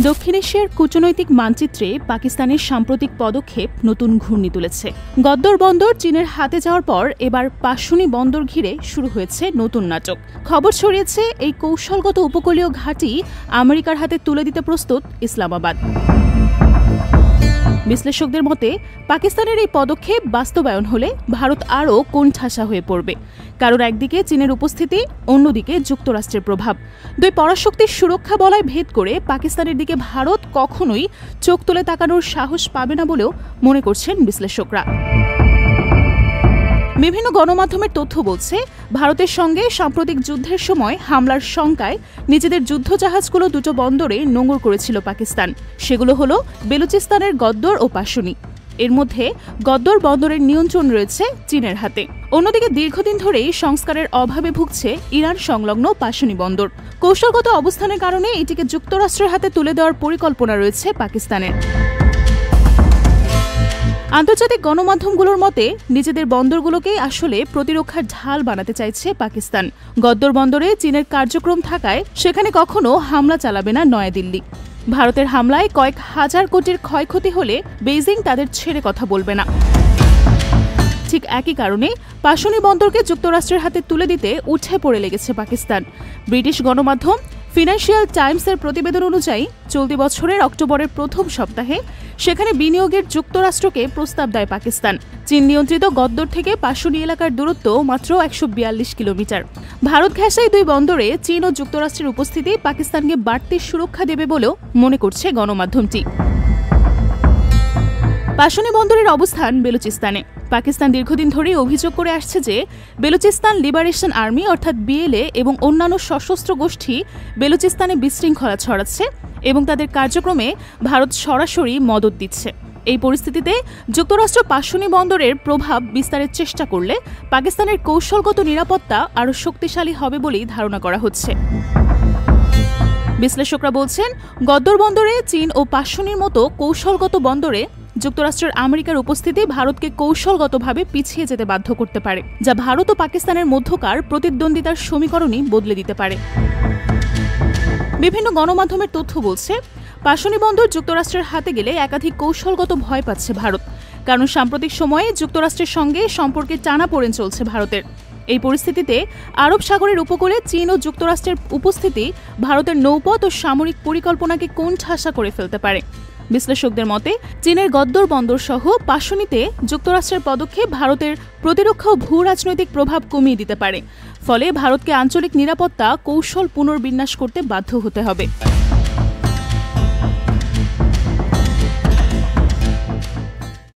দক্ষিণ এশিয়ার কূটনৈতিক মানচিত্রে পাকিস্তানের সাম্প্রতিক পদক্ষেপ নতুন ঘূর্ণি তুলেছে। গদ্দর বন্দর চীনের হাতে যাওয়ার পর এবার পাশুনি বন্দর ঘিরে শুরু হয়েছে নতুন নাটক। খবর ছড়িয়েছে এই কৌশলগত উপকূলীয় ঘাঁটি আমেরিকার হাতে তুলে দিতে প্রস্তুত ইসলামাবাদ। বিশ্লেষকদের মতে পাকিস্তানের এই পদক্ষেপ বাস্তবায়ন হলে ভারত আরও কোণঠাসা হয়ে পড়বে, কারণ একদিকে চীনের উপস্থিতি, অন্যদিকে যুক্তরাষ্ট্রের প্রভাব। দুই পরাশক্তির সুরক্ষা বলয় ভেদ করে পাকিস্তানের দিকে ভারত কখনোই চোখ তুলে তাকানোর সাহস পাবে না বলেও মনে করছেন বিশ্লেষকরা। বিভিন্ন গণমাধ্যমের তথ্য বলছে, ভারতের সঙ্গে সাম্প্রতিক যুদ্ধের সময় হামলার শঙ্কায় নিজেদের যুদ্ধজাহাজগুলো দুটো বন্দরে নোঙর করেছিল পাকিস্তান। সেগুলো হলো বেলুচিস্তানের গদ্দর ও পাশুনি। এর মধ্যে গদ্দর বন্দরের নিয়ন্ত্রণ রয়েছে চীনের হাতে। অন্যদিকে দীর্ঘদিন ধরেই সংস্কারের অভাবে ভুগছে ইরান সংলগ্ন পাশুনি বন্দর। কৌশলগত অবস্থানের কারণে এটিকে যুক্তরাষ্ট্রের হাতে তুলে দেওয়ার পরিকল্পনা রয়েছে পাকিস্তানের। আন্তর্জাতিক গণমাধ্যমগুলোর মতে নিজেদের বন্দরগুলোকেই আসলে প্রতিরক্ষার ঢাল বানাতে চাইছে পাকিস্তান। গদ্দর বন্দরে চীনের কার্যক্রম থাকায় সেখানে কখনো হামলা চালাবে না নয়াদিল্লি। ভারতের হামলায় কয়েক হাজার কোটির ক্ষয়ক্ষতি হলে বেইজিং তাদের ছেড়ে কথা বলবে না। ঠিক একই কারণে পাশুনি বন্দরকে যুক্তরাষ্ট্রের হাতে তুলে দিতে উঠে পড়ে লেগেছে পাকিস্তান। ব্রিটিশ গণমাধ্যম ফিনান্সিয়াল টাইমসের প্রতিবেদন অনুযায়ী চলতি বছরের অক্টোবরের প্রথম সপ্তাহে সেখানে বিনিয়োগের যুক্তরাষ্ট্রকে প্রস্তাব দেয় পাকিস্তান। চীন নিয়ন্ত্রিত গদ্দর থেকে পাশুনি এলাকার দূরত্ব মাত্র 142 কিলোমিটার। ভারত ঘেঁষা এই দুই বন্দরে চীন ও যুক্তরাষ্ট্রের উপস্থিতি পাকিস্তানকে বাড়তি সুরক্ষা দেবে বলেও মনে করছে গণমাধ্যমটি। পাশুনি বন্দরের অবস্থান বেলুচিস্তানে। পাকিস্তান দীর্ঘদিন ধরেই অভিযোগ করে আসছে যে বেলুচিস্তান লিবারেশন আর্মি অর্থাৎ বিএলএ এবং অন্যান্য সশস্ত্র গোষ্ঠী বেলুচিস্তানে বিশৃঙ্খলা ছড়াচ্ছে এবং তাদের কার্যক্রমে ভারত সরাসরি মদত দিচ্ছে। এই পরিস্থিতিতে যুক্তরাষ্ট্র পাশুনি বন্দরের প্রভাব বিস্তারের চেষ্টা করলে পাকিস্তানের কৌশলগত নিরাপত্তা আরও শক্তিশালী হবে বলেই ধারণা করা হচ্ছে। বিশ্লেষকরা বলছেন, গদ্দর বন্দরে চীন ও পাশুনির মতো কৌশলগত বন্দরে যুক্তরাষ্ট্রের আমেরিকার উপস্থিতি ভারতকে কৌশলগতভাবে পিছিয়ে যেতে বাধ্য করতে পারে, যা ভারত ও পাকিস্তানের মধ্যকার প্রতিদ্বন্দ্বিতার সমীকরণই বদলে দিতে পারে। বিভিন্ন গণমাধ্যমের তথ্য বলছে, পাশুনি বন্দর যুক্তরাষ্ট্রের হাতে গেলে একাধিক কৌশলগত ভয় পাচ্ছে ভারত, কারণ সাম্প্রতিক সময়ে যুক্তরাষ্ট্রের সঙ্গে সম্পর্কে টানাপোড়েন চলছে ভারতের। এই পরিস্থিতিতে আরব সাগরের উপকূলে চীন ও যুক্তরাষ্ট্রের উপস্থিতি ভারতের নৌপথ ও সামরিক পরিকল্পনাকে কোণঠাসা করে ফেলতে পারে। বিশ্লেষকদের মতে চীনের গদ্দর বন্দর সহ পাশুনিতে যুক্তরাষ্ট্রের পদক্ষেপ ভারতের প্রতিরক্ষা ও ভূ রাজনৈতিক প্রভাব কমিয়ে দিতে পারে। ফলে ভারতকে আঞ্চলিক নিরাপত্তা কৌশল পুনর্বিন্যাস করতে বাধ্য হতে হবে।